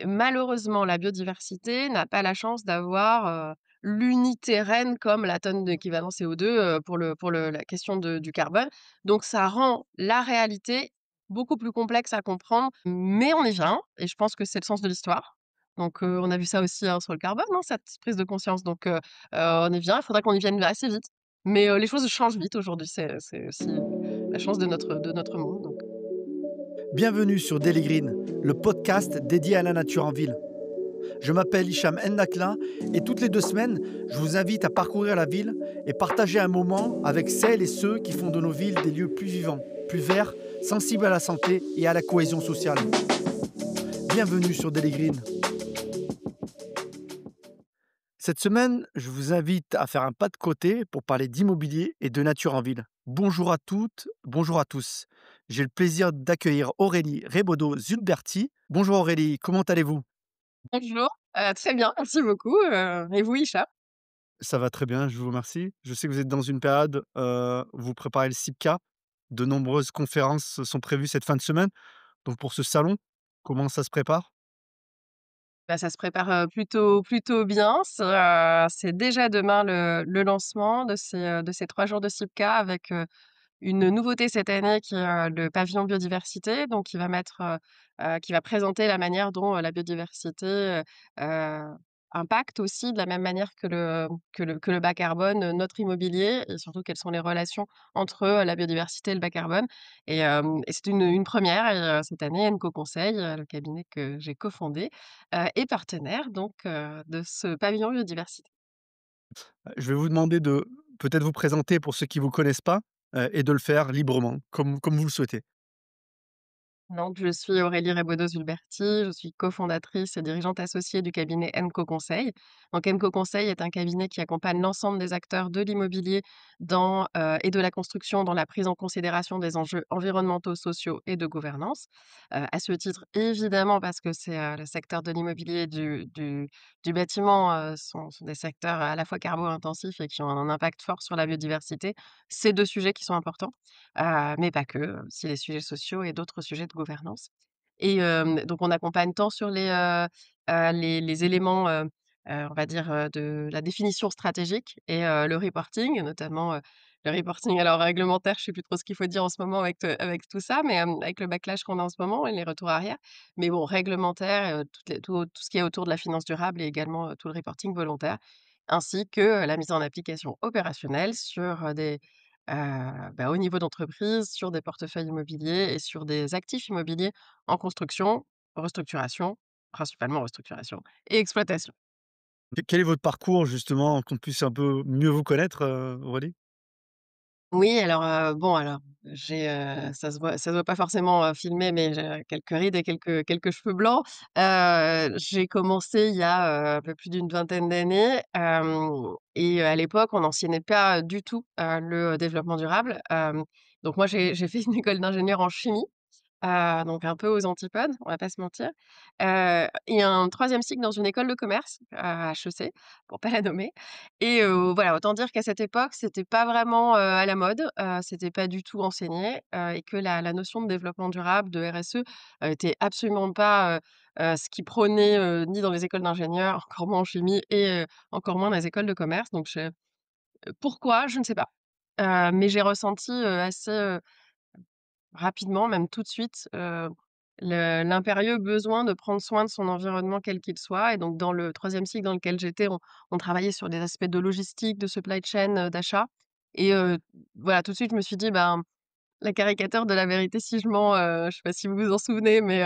malheureusement, la biodiversité n'a pas la chance d'avoir, l'unité reine comme la tonne d'équivalent CO2, pour la question du carbone. Donc ça rend la réalité beaucoup plus complexe à comprendre, mais on y vient et je pense que c'est le sens de l'histoire. Donc on a vu ça aussi, hein, sur le carbone, hein, cette prise de conscience. Donc on y vient, il faudrait qu'on y vienne assez vite. Mais les choses changent vite aujourd'hui, c'est aussi la chance de notre monde, donc. Bienvenue sur Daily Green, le podcast dédié à la nature en ville. Je m'appelle Hicham Ennakla et toutes les 2 semaines, je vous invite à parcourir la ville et partager un moment avec celles et ceux qui font de nos villes des lieux plus vivants, plus verts, sensibles à la santé et à la cohésion sociale. Bienvenue sur Daily Green. Cette semaine, je vous invite à faire un pas de côté pour parler d'immobilier et de nature en ville. Bonjour à toutes, bonjour à tous. J'ai le plaisir d'accueillir Aurélie Rebaudot-Zulberti. Bonjour Aurélie, comment allez-vous? Bonjour, très bien, merci beaucoup, et vous, Hicham? Ça va très bien, je vous remercie. Je sais que vous êtes dans une période, vous préparez le CIPCA. De nombreuses conférences sont prévues cette fin de semaine. Donc pour ce salon, comment ça se prépare? Bah, ça se prépare, plutôt bien. C'est déjà demain le lancement de ces 3 jours de CIPCA avec, une nouveauté cette année qui est, le pavillon biodiversité, donc qui va présenter la manière dont, la biodiversité, impacte aussi de la même manière que le bas carbone, notre immobilier et surtout quelles sont les relations entre, la biodiversité et le bas carbone et c'est une première et cette année, Enco Conseil, le cabinet que j'ai cofondé, est partenaire donc, de ce pavillon biodiversité. Je vais vous demander de peut-être vous présenter pour ceux qui ne vous connaissent pas, et de le faire librement, comme vous le souhaitez. Donc, je suis Aurélie Rebaudot-Zulberti, je suis cofondatrice et dirigeante associée du cabinet Enco Conseil. Donc, Enco Conseil est un cabinet qui accompagne l'ensemble des acteurs de l'immobilier et de la construction dans la prise en considération des enjeux environnementaux, sociaux et de gouvernance. À ce titre, évidemment, parce que c'est le secteur de l'immobilier et du bâtiment sont des secteurs à la fois carbo-intensifs et qui ont un impact fort sur la biodiversité. Ces deux sujets qui sont importants. Mais pas que, aussi les sujets sociaux et d'autres sujets de gouvernance et donc on accompagne tant sur les éléments, on va dire, de la définition stratégique et le reporting, notamment, le reporting alors réglementaire, je sais plus trop ce qu'il faut dire en ce moment avec tout ça, mais avec le backlash qu'on a en ce moment et les retours arrière. Mais bon, réglementaire, tout ce qui est autour de la finance durable et également, tout le reporting volontaire, ainsi que, la mise en application opérationnelle sur, au niveau d'entreprise, sur des portefeuilles immobiliers et sur des actifs immobiliers en construction, restructuration, principalement restructuration et exploitation. Quel est votre parcours justement, qu'on puisse un peu mieux vous connaître, Aurélie? Oui, alors, bon, alors, ça se voit pas forcément, filmé, mais j'ai quelques rides et quelques cheveux blancs. J'ai commencé il y a, un peu plus d'une vingtaine d'années, et à l'époque, on n'enseignait pas du tout, le développement durable. Donc moi, j'ai fait une école d'ingénieur en chimie. Donc un peu aux antipodes, on va pas se mentir. Et un troisième cycle dans une école de commerce, à HEC, pour pas la nommer et voilà, autant dire qu'à cette époque, c'était pas vraiment, à la mode, c'était pas du tout enseigné, et que la notion de développement durable, de RSE, était absolument pas, ce qui prônait, ni dans les écoles d'ingénieurs, encore moins en chimie et encore moins dans les écoles de commerce. Donc pourquoi? Je ne sais pas. Mais j'ai ressenti, assez, rapidement, même tout de suite, l'impérieux besoin de prendre soin de son environnement quel qu'il soit et donc dans le troisième cycle dans lequel j'étais, on travaillait sur des aspects de logistique, de supply chain, d'achat et voilà, tout de suite, je me suis dit: «Ben, la caricature de la vérité si je mens», je sais pas si vous vous en souvenez, mais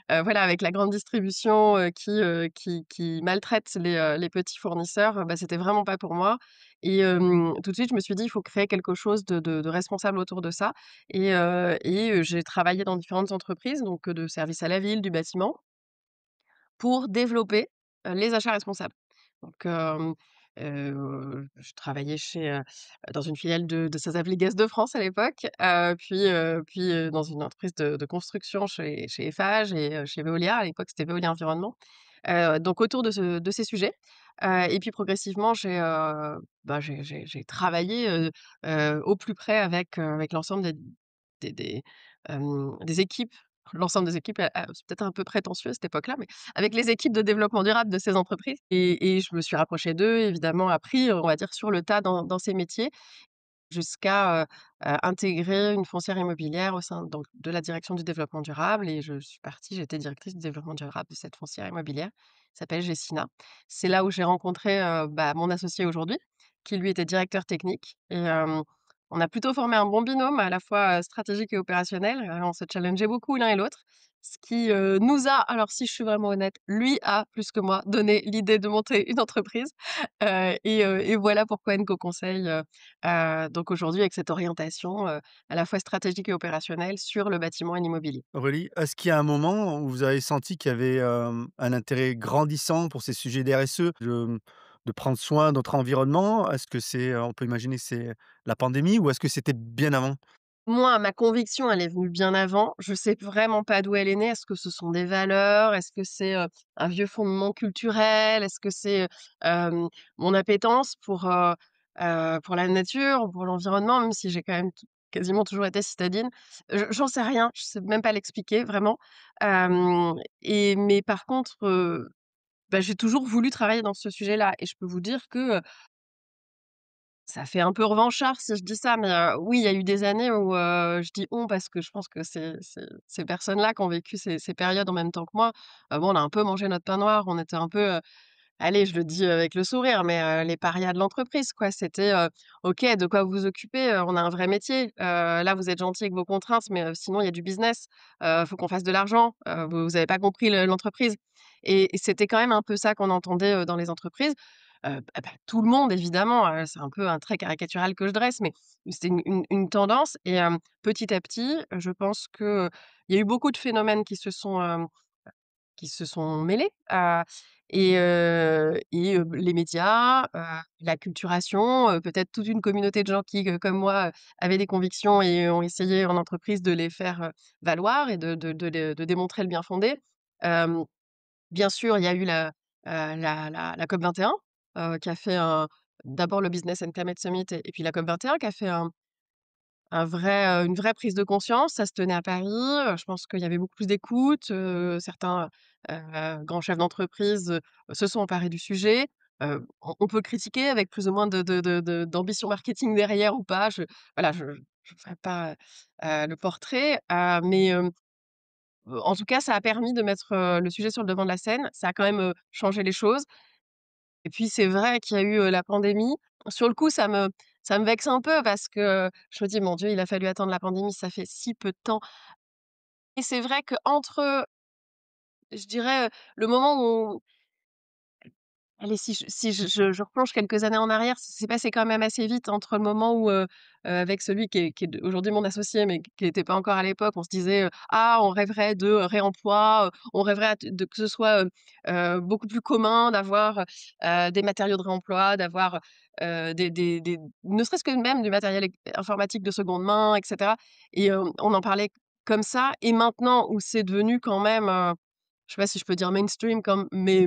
voilà, avec la grande distribution, qui maltraite les petits fournisseurs, bah, c'était vraiment pas pour moi et tout de suite, je me suis dit: «Il faut créer quelque chose de responsable autour de ça» et j'ai travaillé dans différentes entreprises, donc de services à la ville, du bâtiment pour développer, les achats responsables. Donc je travaillais dans une filiale de ça s'appelait Gaz de France à l'époque, puis dans une entreprise de construction chez Eiffage et chez Veolia. À l'époque, c'était Veolia Environnement. Donc autour de ces sujets, et puis progressivement, j'ai travaillé, au plus près avec l'ensemble des équipes l'ensemble des équipes, c'est peut-être un peu prétentieux à cette époque-là, mais avec les équipes de développement durable de ces entreprises et je me suis rapprochée d'eux, évidemment appris, on va dire sur le tas dans ces métiers jusqu'à, intégrer une foncière immobilière au sein donc de la direction du développement durable et je suis partie, j'étais directrice du développement durable de cette foncière immobilière, qui s'appelle Gecina. C'est là où j'ai rencontré, mon associé aujourd'hui, qui lui était directeur technique et on a plutôt formé un bon binôme à la fois, stratégique et opérationnel, on se challengeait beaucoup l'un et l'autre. Ce qui, nous a alors si je suis vraiment honnête, lui a plus que moi donné l'idée de monter une entreprise, et voilà pourquoi Enco Conseil, donc aujourd'hui avec cette orientation, à la fois stratégique et opérationnelle sur le bâtiment et l'immobilier. Aurélie, est-ce qu'il y a un moment où vous avez senti qu'il y avait, un intérêt grandissant pour ces sujets d'RSE, de prendre soin de notre environnement? Est-ce que c'est, on peut imaginer que c'est la pandémie ou est-ce que c'était bien avant? Moi, ma conviction, elle est venue bien avant. Je sais vraiment pas d'où elle est née. Est-ce que ce sont des valeurs? Est-ce que c'est, un vieux fondement culturel? Est-ce que c'est, mon appétence pour la nature, pour l'environnement, même si j'ai quand même quasiment toujours été citadine? J'en sais rien, je sais même pas l'expliquer vraiment. Mais par contre, j'ai toujours voulu travailler dans ce sujet-là et je peux vous dire que, ça fait un peu revanchard si je dis ça, mais oui, il y a eu des années où, je dis «on» parce que je pense que ces personnes-là qui ont vécu ces périodes en même temps que moi, bon, on a un peu mangé notre pain noir. On était un peu, allez, je le dis, avec le sourire, mais les parias de l'entreprise, quoi. C'était, «OK, de quoi vous vous occupez? On a un vrai métier. Là, vous êtes gentils avec vos contraintes, mais sinon il y a du business. Faut qu'on fasse de l'argent. Vous avez pas compris l'entreprise» et c'était quand même un peu ça qu'on entendait, dans les entreprises. Tout le monde évidemment, c'est un peu un trait caricatural que je dresse, mais c'était une tendance et petit à petit, je pense que il y a eu beaucoup de phénomènes qui se sont mêlés, les médias, l'acculturation, peut-être toute une communauté de gens qui, comme moi, avaient des convictions et ont essayé en entreprise de les faire, valoir et de démontrer le bien fondé. Hem, Bien sûr, il y a eu la COP 21, qui a fait d'abord le Business and Climate Summit et puis la COP 21 qui a fait une vraie prise de conscience. Ça se tenait à Paris, je pense qu'il y avait beaucoup plus d'écoute, certains, grands chefs d'entreprise, se sont emparés du sujet. On peut critiquer avec plus ou moins d'ambition marketing derrière ou pas, je ferai pas, le portrait, en tout cas, ça a permis de mettre, le sujet sur le devant de la scène. Ça a quand même, changé les choses et puis c'est vrai qu'il y a eu, la pandémie. Sur le coup, ça me vexe un peu parce que je me dis: «Mon Dieu, il a fallu attendre la pandémie, ça fait si peu de temps» et c'est vrai qu'entre, je dirais, le moment où allez, si je replonge quelques années en arrière, ça s'est passé quand même assez vite entre le moment où, avec celui qui est aujourd'hui mon associé, mais qui était pas encore à l'époque, on se disait, «Ah, on rêverait de réemploi, on rêverait à t de que ce soit, beaucoup plus commun d'avoir, des matériaux de réemploi, d'avoir, des ne serait-ce que même du matériel informatique de seconde main et cetera» et on en parlait comme ça et maintenant où c'est devenu quand même, je sais pas si je peux dire mainstream comme mais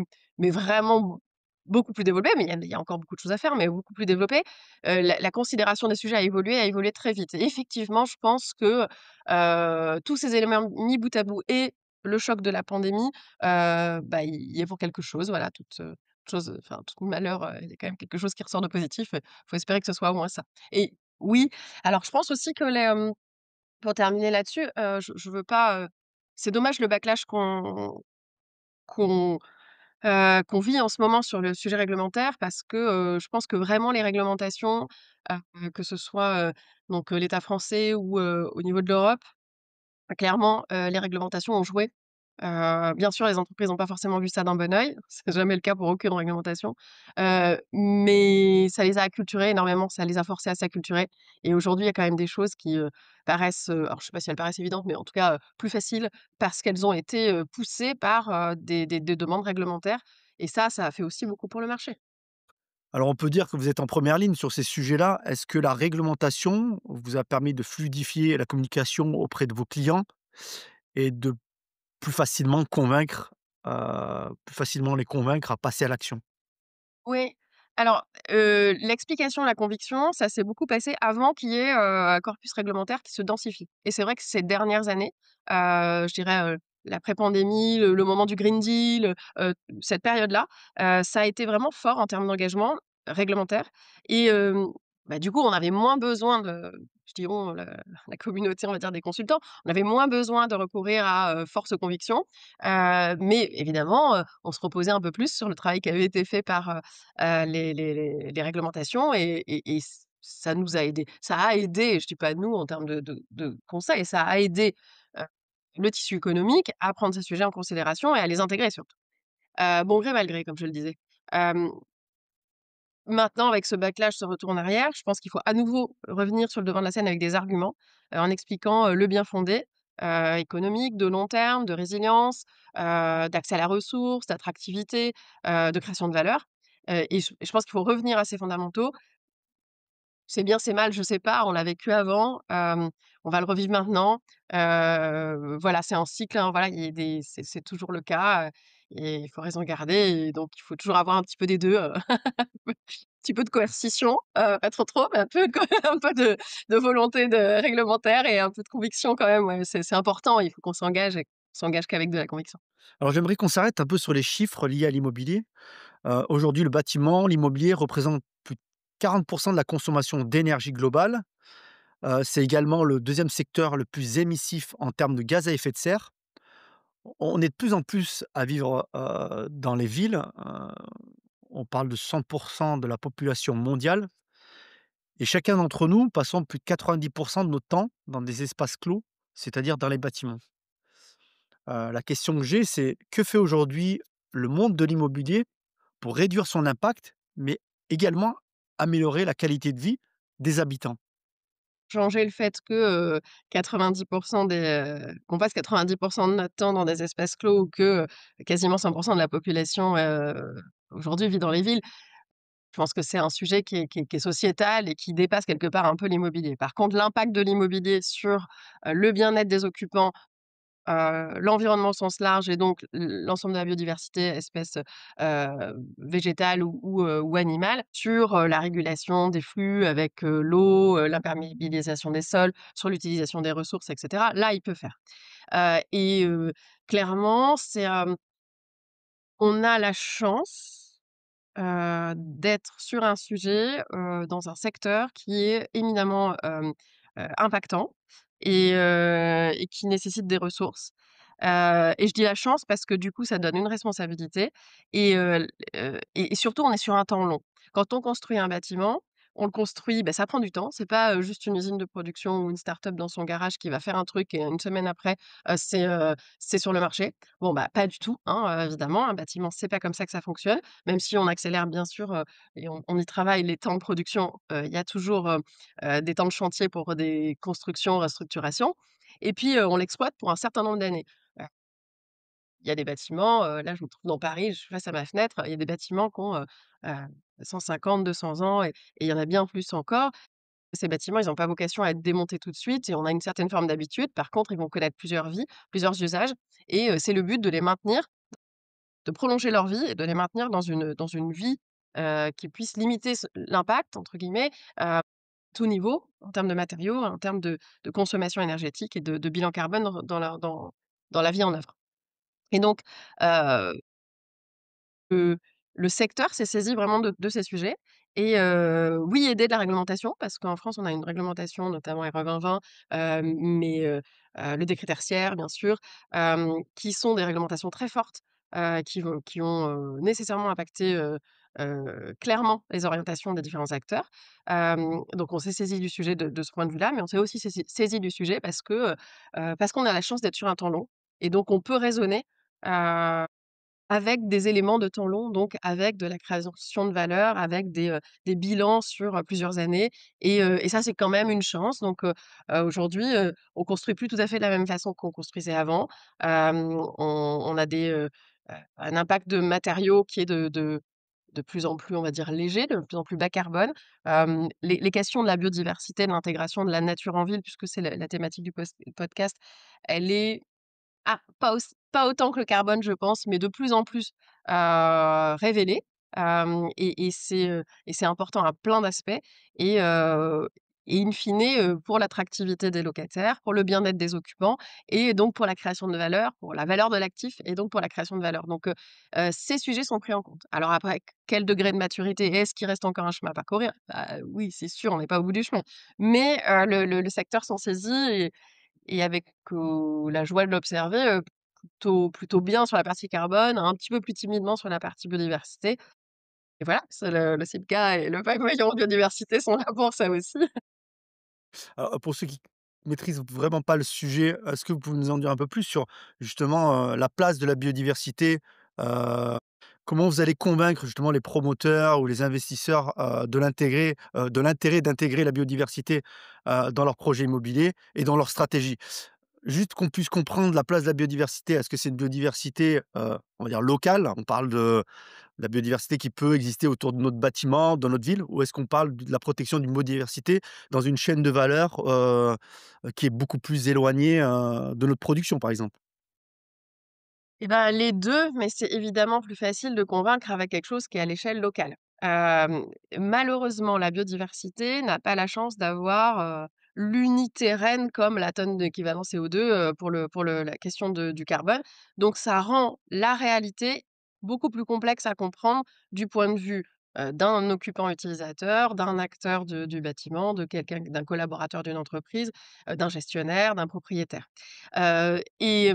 vraiment beaucoup plus développé, mais il y a encore beaucoup de choses à faire, mais beaucoup plus développé. La considération des sujets a évolué très vite et effectivement, je pense que, tous ces éléments mis bout à bout et le choc de la pandémie, il y est pour quelque chose, voilà, tout malheur, il y a quand même quelque chose qui ressort de positif, faut espérer que ce soit au moins ça et oui, alors je pense aussi que pour terminer là-dessus, je veux pas, c'est dommage le backlash qu'on qu'on vit en ce moment sur le sujet réglementaire parce que, je pense que vraiment les réglementations, que ce soit, l'État français ou, au niveau de l'Europe, clairement, les réglementations ont joué. Bien sûr, les entreprises n'ont pas forcément vu ça d'un bon œil, c'est jamais le cas pour aucune réglementation, mais ça les a acculturés énormément, ça les a forcés à s'acculturer et aujourd'hui, il y a quand même des choses qui, paraissent, alors je sais pas si elles paraissent évidentes, mais en tout cas, plus faciles parce qu'elles ont été, poussées par, des demandes réglementaires et ça a fait aussi beaucoup pour le marché. Alors on peut dire que vous êtes en première ligne sur ces sujets-là. Est-ce que la réglementation vous a permis de fluidifier la communication auprès de vos clients et de plus facilement convaincre, plus facilement les convaincre à passer à l'action? Oui, Alors, l'explication, la conviction, ça s'est beaucoup passé avant qu'il y ait, un corpus réglementaire qui se densifie et c'est vrai que ces dernières années, je dirais, l'après-pandémie, le moment du Green Deal, cette période-là, ça a été vraiment fort en termes d'engagement réglementaire et bah, du coup, on avait moins besoin de je dirais la communauté, on va dire, des consultants, on avait moins besoin de recourir à, force conviction, mais évidemment, on se reposait un peu plus sur le travail qui avait été fait par, les réglementations et ça nous a aidés. Ça a aidé, je dis pas nous en termes de conseils, ça a aidé, heu, le tissu économique à prendre ces sujets en considération et à les intégrer surtout. Bon gré mal gré comme je le disais. Hem, Maintenant avec ce backlash, ce retour en arrière, je pense qu'il faut à nouveau revenir sur le devant de la scène avec des arguments, en expliquant, le bien-fondé, économique, de long terme, de résilience, d'accès à la ressource, d'attractivité, de création de valeur, et je pense qu'il faut revenir à ces fondamentaux. C'est bien, c'est mal, je sais pas, on l'a vécu avant, on va le revivre maintenant. Voilà, c'est un cycle, hein, voilà, il y a des c'est toujours le cas, et il faut raison garder et donc il faut toujours avoir un petit peu des 2, un petit peu de coercition, pas trop, mais un peu de un peu de volonté de réglementaire et un peu de conviction quand même, ouais, c'est important, il faut qu'on s'engage et qu'on s'engage qu'avec de la conviction. Alors j'aimerais qu'on s'arrête un peu sur les chiffres liés à l'immobilier. Aujourd'hui, le bâtiment, l'immobilier représente plus de 40 de la consommation d'énergie globale. C'est également le deuxième secteur le plus émissif en termes de gaz à effet de serre. On est de plus en plus à vivre, dans les villes, on parle de 100 de la population mondiale et chacun d'entre nous passons plus de 90 de notre temps dans des espaces clos, c'est-à-dire dans les bâtiments. La question que j'ai, c'est que fait aujourd'hui le monde de l'immobilier pour réduire son impact, mais également améliorer la qualité de vie des habitants? Changer le fait que, 90 qu'on passe 90 de notre temps dans des espaces clos ou que, quasiment 100 de la population, aujourd'hui vit dans les villes. Je pense que c'est un sujet qui est sociétal et qui dépasse quelque part un peu l'immobilier. Par contre, l'impact de l'immobilier sur, le bien-être des occupants, l'environnement au sens large et donc l'ensemble de la biodiversité, espèces, végétales ou animales, sur, la régulation des flux avec, l'eau, l'imperméabilisation des sols, sur l'utilisation des ressources et cetera. Là, il peut faire. Clairement, on a la chance d'être sur un sujet, dans un secteur qui est éminemment, impactant et qui nécessite des ressources. Et je dis la chance parce que du coup, ça donne une responsabilité et surtout, on est sur un temps long. Quand on construit un bâtiment, on le construit, ça prend du temps. C'est pas, juste une usine de production ou une start-up dans son garage qui va faire un truc et une semaine après, c'est sur le marché. Bon, pas du tout, hein, évidemment, un bâtiment, c'est pas comme ça que ça fonctionne. Même si on accélère bien sûr, et on y travaille les temps de production, il y a toujours, des temps de chantier pour des constructions, restructurations et puis, on l'exploite pour un certain nombre d'années. Heu, il y a des bâtiments, là je me trouve dans Paris, je suis face à ma fenêtre, il y a des bâtiments qui ont, heu, 150-200 ans et il y en a bien plus encore. Ces bâtiments, ils ont pas vocation à être démontés tout de suite et on a une certaine forme d'habitude. Par contre, ils vont connaître plusieurs vies, plusieurs usages et c'est le but de les maintenir, de prolonger leur vie et de les maintenir dans une vie, qui puisse limiter «l'impact» entre guillemets, tout niveau, en termes de matériaux, en termes de consommation énergétique et de bilan carbone dans la vie en œuvre. Et donc, heu, le le secteur s'est saisi vraiment de ces sujets et oui, aider de la réglementation parce qu'en France, on a une réglementation, notamment RE 2020, mais le décret tertiaire, bien sûr, qui sont des réglementations très fortes, qui ont, nécessairement impacté, clairement les orientations des différents acteurs. Donc on s'est saisi du sujet de ce point de vue-là, mais on s'est aussi saisi du sujet parce qu'on a la chance d'être sur un temps long et donc on peut raisonner, avec des éléments de temps long, donc avec de la création de valeur, avec des bilans sur, plusieurs années et ça, c'est quand même une chance donc aujourd'hui, on construit plus tout à fait de la même façon qu'on construisait avant. On a un impact de matériaux qui est de plus en plus, on va dire, léger, de plus en plus bas carbone. Les questions de la biodiversité, de l'intégration de la nature en ville, puisque c'est la thématique du podcast, elle est pas autant que le carbone, je pense, mais de plus en plus, révélé. et c'est important à plein d'aspects et heu et in fine, pour l'attractivité des locataires, pour le bien-être des occupants et donc pour la création de valeur, pour la valeur de l'actif et donc pour la création de valeur. Donc ces sujets sont pris en compte. Alors après, quel degré de maturité? Est-ce qu'il reste encore un chemin à parcourir? Bah, oui, c'est sûr, on n'est pas au bout du chemin. Mais le secteur s'en saisit et avec, la joie de l'observer, plutôt bien sur la partie carbone, un petit peu plus timidement sur la partie biodiversité et voilà, c'est le CIPCA et le pavillon biodiversité sont là pour ça aussi. Alors, pour ceux qui maîtrisent vraiment pas le sujet, est-ce que vous pouvez nous en dire un peu plus sur justement, la place de la biodiversité? Heu, Comment vous allez convaincre justement les promoteurs ou les investisseurs, de l'intérêt d'intégrer la biodiversité, dans leurs projets immobiliers et dans leur stratégie? Juste qu'on puisse comprendre la place de la biodiversité. Est-ce que c'est une biodiversité, on va dire locale? On parle de la biodiversité qui peut exister autour de notre bâtiment, dans notre ville? Ou est-ce qu'on parle de la protection d'une biodiversité dans une chaîne de valeur, qui est beaucoup plus éloignée, de notre production, par exemple? Et ben, les 2, mais c'est évidemment plus facile de convaincre avec quelque chose qui est à l'échelle locale. Malheureusement, la biodiversité n'a pas la chance d'avoir, l'unité reine comme la tonne d'équivalent CO2, pour la question du carbone. Donc ça rend la réalité beaucoup plus complexe à comprendre du point de vue, d'un occupant utilisateur, d'un acteur du bâtiment, d'un collaborateur d'une entreprise, d'un gestionnaire, d'un propriétaire. Et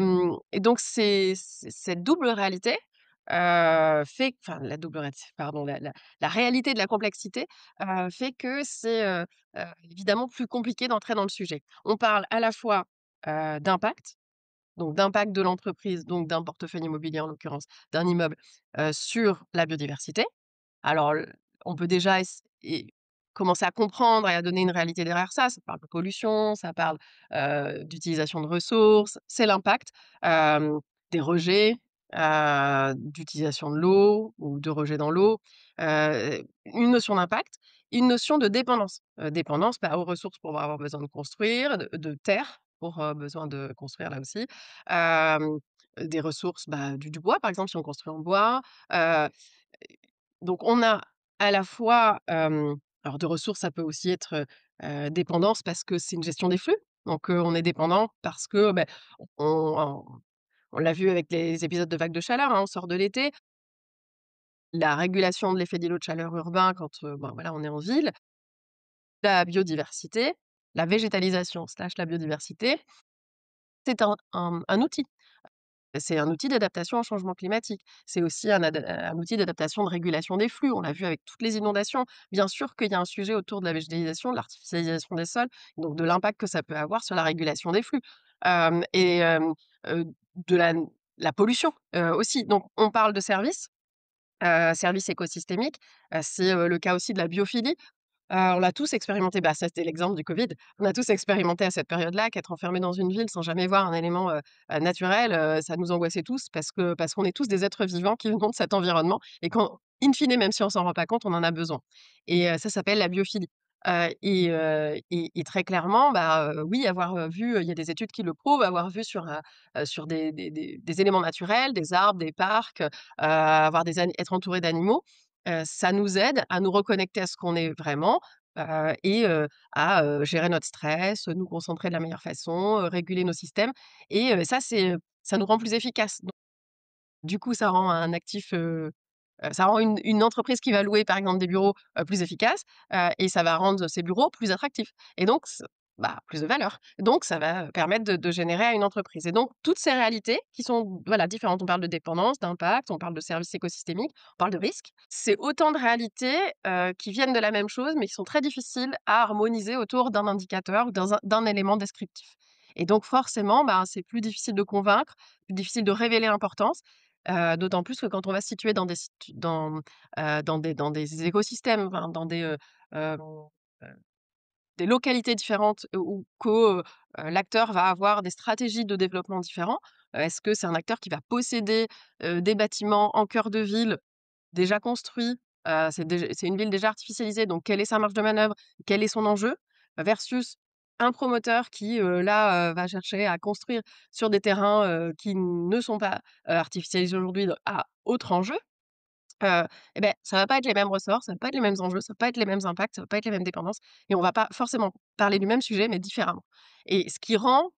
donc cette double réalité, fait enfin la double réalité, pardon, la réalité de la complexité, fait que c'est, évidemment plus compliqué d'entrer dans le sujet. On parle à la fois, d'impact, donc d'impact de l'entreprise, donc d'un portefeuille immobilier en l'occurrence, d'un immeuble, sur la biodiversité. Alors on peut déjà commencer à comprendre et à donner une réalité derrière ça. Ça parle de pollution, ça parle, d'utilisation de ressources, c'est l'impact, hem, des rejets, d'utilisation de l'eau ou de rejets dans l'eau, une notion d'impact, une notion de dépendance. Dépendance, bah, aux ressources pour avoir besoin de construire, de terre pour, besoin de construire là aussi, hem, des ressources, bah, du bois par exemple si on construit en bois, heu donc on a à la fois, alors de ressources, ça peut aussi être, dépendance parce que c'est une gestion des flux. Donc, on est dépendant parce que, beh, on on l'a vu avec les épisodes de vagues de chaleur, hein, on sort de l'été. La régulation de l'effet d'îlot de chaleur urbain quand, ben, voilà, on est en ville. La biodiversité, la végétalisation slash la biodiversité, c'est un outil. C'est un outil d'adaptation au changement climatique. C'est aussi un outil d'adaptation de régulation des flux. On l'a vu avec toutes les inondations. Bien sûr qu'il y a un sujet autour de la végétalisation, de l'artificialisation des sols, donc de l'impact que ça peut avoir sur la régulation des flux, hem et hem, de la pollution, aussi. Donc on parle de services écosystémiques, c'est, le cas aussi de la biophilie. On l'a tous expérimenté, bah, ça c'était l'exemple du Covid. On a tous expérimenté à cette période-là qu'être enfermé dans une ville sans jamais voir un élément, naturel, ça nous angoissait tous parce qu'on est tous des êtres vivants qui venons de cet environnement et qu'en in fine, même si on s'en rend pas compte, on en a besoin et ça s'appelle la biophilie. Et très clairement, bah, oui, avoir, vu, il y a des études qui le prouvent, avoir vu sur des éléments naturels, des arbres, des parcs, avoir des ani être entouré d'animaux, ça nous aide à nous reconnecter à ce qu'on est vraiment, à, gérer notre stress, nous concentrer de la meilleure façon, réguler nos systèmes et ça nous rend plus efficaces. Donc du coup, ça rend une entreprise qui va louer, par exemple, des bureaux, plus efficace, et ça va rendre ces bureaux plus attractifs et donc bah, plus de valeur. Donc ça va, permettre de générer à une entreprise et donc toutes ces réalités qui sont, voilà, différentes. On parle de dépendance, d'impact, on parle de services écosystémiques, on parle de risques. C'est autant de réalités, qui viennent de la même chose, mais qui sont très difficiles à harmoniser autour d'un indicateur ou d'un élément descriptif et donc forcément, ben, c'est plus difficile de convaincre, plus difficile de révéler l'importance. D'autant plus que quand on va se situer dans des écosystèmes, enfin hem, heu, des localités différentes ou que, l'acteur va avoir des stratégies de développement différents. Est-ce que c'est un acteur qui va posséder, des bâtiments en cœur de ville déjà construits? C'est une ville déjà artificialisée, donc quelle est sa marge de manœuvre? Quel est son enjeu? Versus un promoteur qui, là, va chercher à construire sur des terrains, qui ne sont pas, artificialisés aujourd'hui, donc autre enjeu. heu et beh, ça va pas être les mêmes ressorts, ça va pas être les mêmes enjeux, ça va pas être les mêmes impacts, ça va pas être les mêmes dépendances et on va pas forcément parler du même sujet, mais différemment et ce qui rend,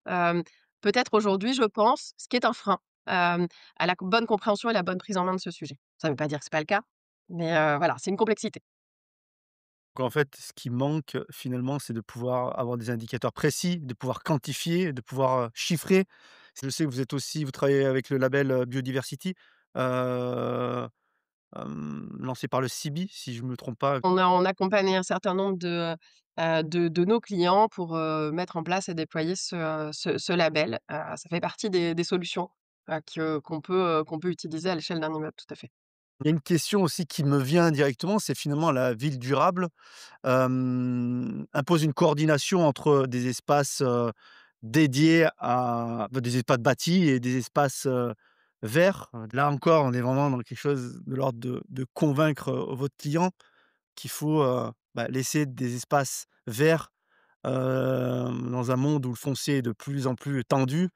peut-être aujourd'hui, je pense, ce qui est un frein, à la bonne compréhension et la bonne prise en main de ce sujet. Ça veut pas dire que c'est pas le cas, mais voilà, c'est une complexité. Donc en fait, ce qui manque, finalement, c'est de pouvoir avoir des indicateurs précis, de pouvoir quantifier, de pouvoir, chiffrer. Je sais que vous travaillez avec le label, Biodiversity, heu, lancé par le CIBI, si je ne me trompe pas. On accompagne un certain nombre de nos clients pour, mettre en place et déployer ce label. Ça fait partie des solutions, qu'on peut utiliser à l'échelle d'un immeuble, tout à fait. Il y a une question aussi qui me vient directement, c'est finalement la ville durable, impose une coordination entre des espaces, dédiés à des espaces bâtis et des espaces, verts. Là encore, on est vraiment dans quelque chose de l'ordre de convaincre, votre client qu'il faut, laisser des espaces verts, dans un monde où le foncier est de plus en plus tendu,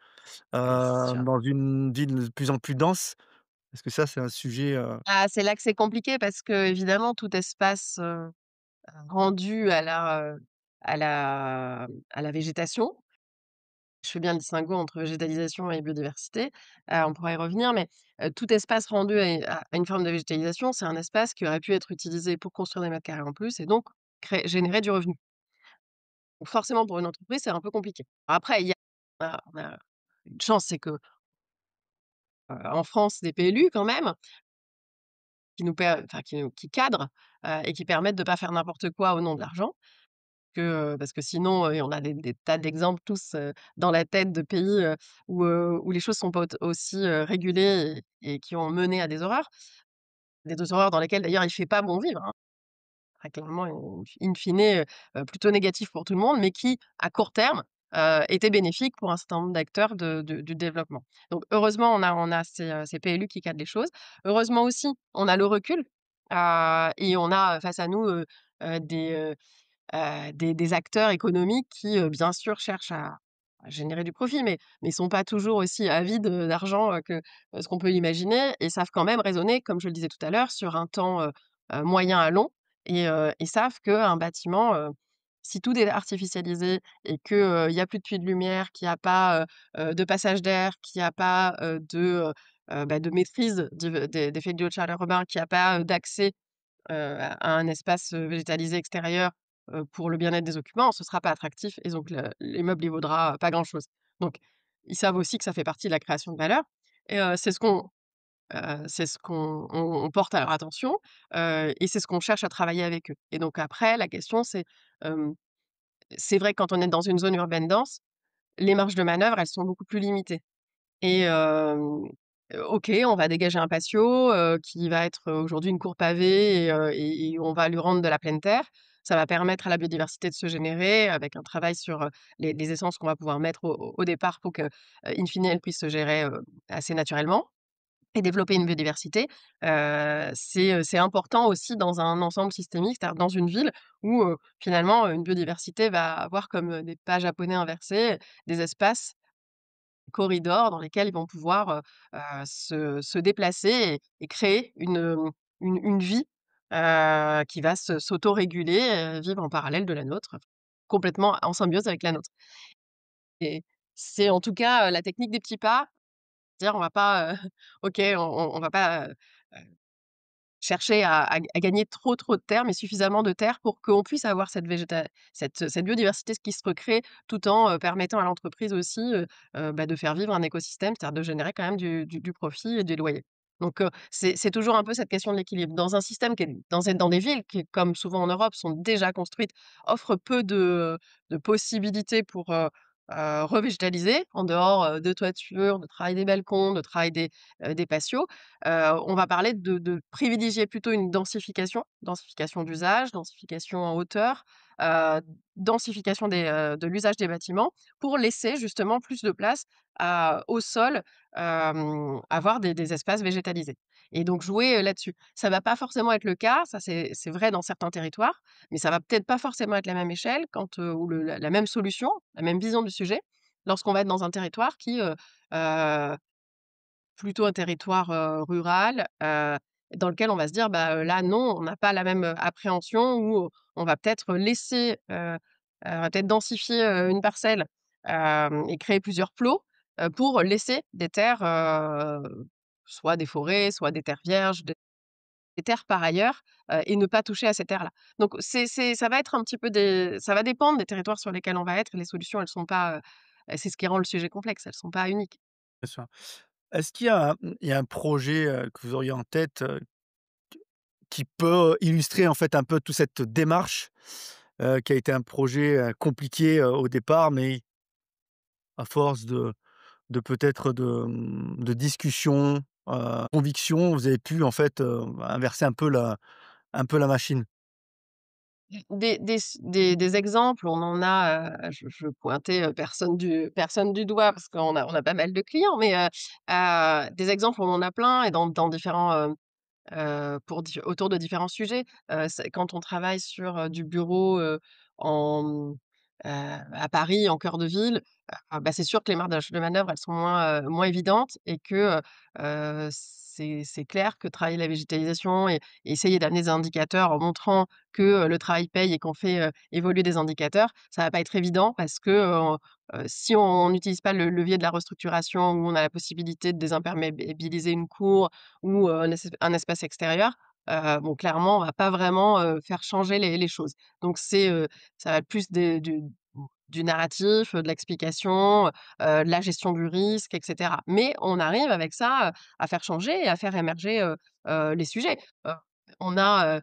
Oui, c'est sûr. dans une ville de plus en plus dense. Est-ce que ça, c'est un sujet, Ah, c'est là que c'est compliqué parce qu'évidemment tout espace, rendu à la à la végétation. Je fais bien le distinguo entre végétalisation et biodiversité, on pourra y revenir, mais tout espace rendu à une forme de végétalisation, c'est un espace qui aurait pu être utilisé pour construire des mètres carrés en plus et donc générer du revenu. Donc forcément pour une entreprise, c'est un peu compliqué. Après il y a on a une chance, c'est que, en France, des PLU quand même, qui nous per enfin qui cadrent, et qui permettent de pas faire n'importe quoi au nom de l'argent. Parce que sinon, on a des tas d'exemples tous, dans la tête de pays, où les choses sont pas aussi, régulées et qui ont mené à des horreurs. Des horreurs dans lesquelles d'ailleurs il fait pas bon vivre, hein. Très clairement, in fine, plutôt négatif pour tout le monde, mais qui, à court terme, étaient bénéfiques pour un certain nombre d'acteurs du développement. Donc heureusement, on a ces PLU qui cadrent les choses. Heureusement aussi, on a le recul, et on a face à nous, des des acteurs économiques qui, bien sûr, cherchent à générer du profit, mais sont pas toujours aussi avides, d'argent, que, ce qu'on peut imaginer et savent quand même raisonner, comme je le disais tout à l'heure, sur un temps, moyen à long et savent qu'un bâtiment, si tout est artificialisé et que, il y a plus de puits de lumière, qu'il y a pas, de passage d'air, qu'il y a pas, de maîtrise des effets du haut de chaleur urbain, qu'il y a pas, d'accès à un espace, végétalisé extérieur, pour le bien-être des occupants, ce sera pas attractif et donc l'immeuble, il vaudra pas grand-chose. Donc ils savent aussi que ça fait partie de la création de valeur et c'est ce qu'on porte à leur attention, et c'est ce qu'on cherche à travailler avec eux et donc après la question hem, c'est vrai que quand on est dans une zone urbaine dense, les marges de manœuvre, elles sont beaucoup plus limitées. Et OK, on va dégager un patio, qui va être aujourd'hui une cour pavée et on va lui rendre de la pleine terre. Ça va permettre à la biodiversité de se générer avec un travail sur, les essences qu'on va pouvoir mettre au départ pour que, in fine, elle puisse se gérer, assez naturellement et développer une biodiversité. C'est important aussi dans un ensemble systémique, c'est-à-dire dans une ville où, finalement, une biodiversité va avoir comme, des pas japonais inversés, des espaces corridors dans lesquels ils vont pouvoir, se déplacer et créer une vie, qui va s'autoréguler, vivre en parallèle de la nôtre, complètement en symbiose avec la nôtre et c'est en tout cas, la technique des petits pas, dire on va pas, OK, on va pas, chercher à gagner trop de terre, mais suffisamment de terre pour qu'on puisse avoir cette biodiversité qui se recrée, tout en, permettant à l'entreprise aussi, de faire vivre un écosystème, c'est-à-dire de générer quand même du profit et des loyers. Donc, c'est toujours un peu cette question de l'équilibre. Dans un système qui est dans des villes qui, comme souvent en Europe, sont déjà construites, offrent peu de possibilités pour, revégétaliser en dehors, de toitures, de travail des balcons, de travail des patios. On va parler de privilégier plutôt une densification d'usage, densification en hauteur, heu, densification de l'usage des bâtiments pour laisser justement plus de place au sol, avoir des espaces végétalisés et donc jouer, là-dessus. Ça va pas forcément être le cas, ça c'est vrai dans certains territoires, mais ça va peut-être pas forcément être la même échelle quand, ou la même solution, la même vision du sujet, lorsqu'on va être dans un territoire qui, plutôt un territoire, rural, dans lequel on va se dire: «Bah, là non, on n'a pas la même, appréhension» ou on va peut-être laisser, on va peut-être densifier, une parcelle, et créer plusieurs plots, pour laisser des terres, soit des forêts, soit des terres vierges, des terres par ailleurs, et ne pas toucher à ces terres-là. Donc c'est ça va être un petit peu ça va dépendre des territoires sur lesquels on va être. Les solutions, elles sont pas, c'est ce qui rend le sujet complexe, elles sont pas uniques. Bien sûr. Est-ce qu'il y a il y a un projet, que vous auriez en tête, qui peut illustrer, en fait, un peu toute cette démarche, qui a été un projet, compliqué, au départ, mais à force de peut-être de discussions, convictions, vous avez pu, en fait, inverser un peu la machine? Des exemples, on en a, je pointais, personne du doigt parce qu'on a pas mal de clients, mais des exemples, on en a plein et dans différents, pour di autour de différents sujets. C'est quand on travaille sur, du bureau, en, à Paris, en cœur de ville, bah, c'est sûr que les marges de manœuvre, elles sont moins évidentes et que, c'est clair que travailler la végétalisation et essayer d'amener des indicateurs en montrant que, le travail paye et qu'on fait, évoluer des indicateurs, ça va pas être évident parce que, si on n'utilise pas le levier de la restructuration où on a la possibilité de désimperméabiliser une cour ou un espace extérieur, bon clairement on va pas vraiment, faire changer les choses. Donc ça va être plus du narratif, de l'explication, de la gestion du risque et cetera. Mais on arrive avec ça, à faire changer et à faire émerger, les sujets. Heu, on a,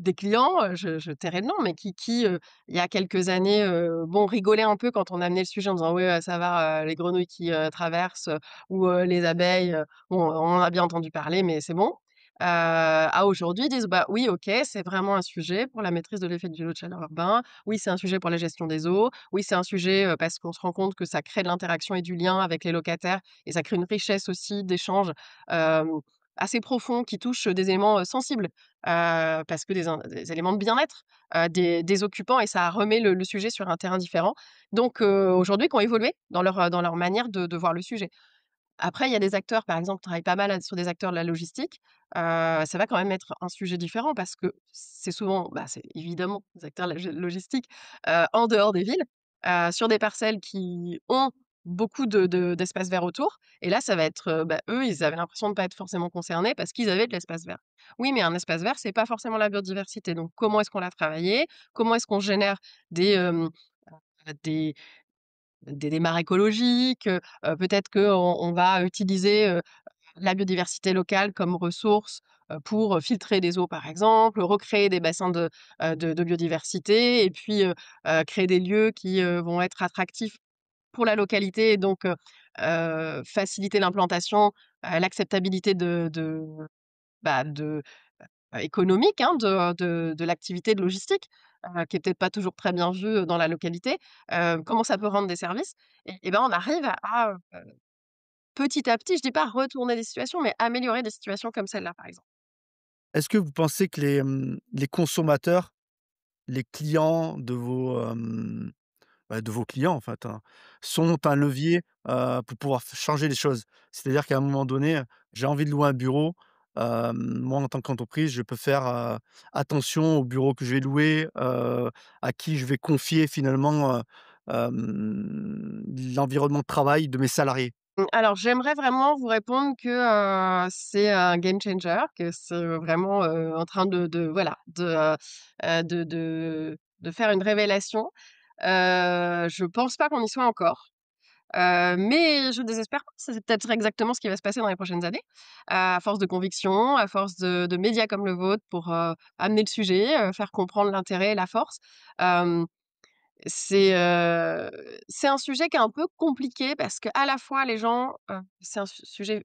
des clients, je tairai le nom, mais il y a quelques années, bon rigolaient un peu quand on amenait le sujet en disant: «Oui, ça va, les grenouilles qui, traversent, ou les abeilles, bon, on en a bien entendu parler, mais c'est bon». À aujourd'hui, ils disent: «Bah, oui, OK, c'est vraiment un sujet pour la maîtrise de l'effet du lot de chaleur urbain. Oui, c'est un sujet pour la gestion des eaux. Oui, c'est un sujet, parce qu'on se rend compte que ça crée de l'interaction et du lien avec les locataires et ça crée une richesse aussi d'échanges, hem, assez profonds qui touchent des éléments, sensibles, parce que des éléments de bien-être, des occupants et ça remet le sujet sur un terrain différent. Donc aujourd'hui, qui ont évolué dans leur manière de voir le sujet. Après, il y a des acteurs, par exemple, qui travaillent pas mal sur des acteurs de la logistique. Ça va quand même être un sujet différent parce que c'est souvent, bah, c'est évidemment des acteurs de la logistique, en dehors des villes, sur des parcelles qui ont beaucoup d'espaces verts autour et là, ça va être, bah, eux, ils avaient l'impression de ne pas être forcément concernés parce qu'ils avaient de l'espace vert. Oui, mais un espace vert, c'est pas forcément la biodiversité, donc comment est-ce qu'on l'a travaillé? Comment est-ce qu'on génère des, des des mares écologiques, peut-être qu'on va utiliser, la biodiversité locale comme ressource, pour, filtrer des eaux par exemple, recréer des bassins de biodiversité et puis, créer des lieux qui, vont être attractifs pour la localité et donc faciliter l'implantation, l'acceptabilité bah, économique, hein, de l'activité de logistique, qui est peut-être pas toujours très bien vue, dans la localité. Comment ça peut rendre des services et ben, on arrive petit à petit, je dis pas retourner des situations, mais améliorer des situations comme celle-là, par exemple. Est-ce que vous pensez que les consommateurs, les clients de vos clients, en fait, hein, sont un levier, pour pouvoir changer les choses? C'est-à-dire qu'à un moment donné, j'ai envie de louer un bureau, moi, en tant qu'entreprise, je peux faire, attention au bureau que je vais louer, à qui je vais confier finalement, l'environnement de travail de mes salariés. Alors j'aimerais vraiment vous répondre que, c'est un game changer, que c'est, vraiment, en train voilà, de faire une révélation. Je pense pas qu'on y soit encore. Mais je désespère pas, c'est peut-être exactement ce qui va se passer dans les prochaines années. À force de conviction, à force de médias comme le vôtre pour, amener le sujet, faire comprendre l'intérêt et la force. Hem, c'est un sujet qui est un peu compliqué parce qu'à la fois les gens, c'est un sujet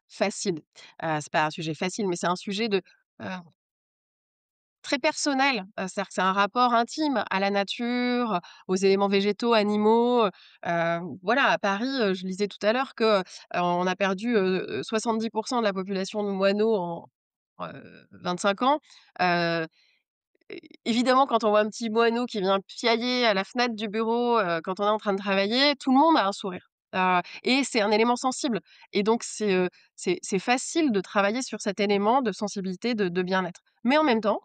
facile. C'est pas un sujet facile, mais c'est un sujet heu très personnel, c'est-à-dire que c'est un rapport intime à la nature, aux éléments végétaux, animaux, voilà, à Paris, je lisais tout à l'heure que, on a perdu, 70 de la population de moineaux en, 25 ans. Heu, évidemment, quand on voit un petit moineau qui vient piailler à la fenêtre du bureau, quand on est en train de travailler, tout le monde a un sourire. et c'est un élément sensible et donc c'est facile de travailler sur cet élément de sensibilité, de bien-être. Mais en même temps,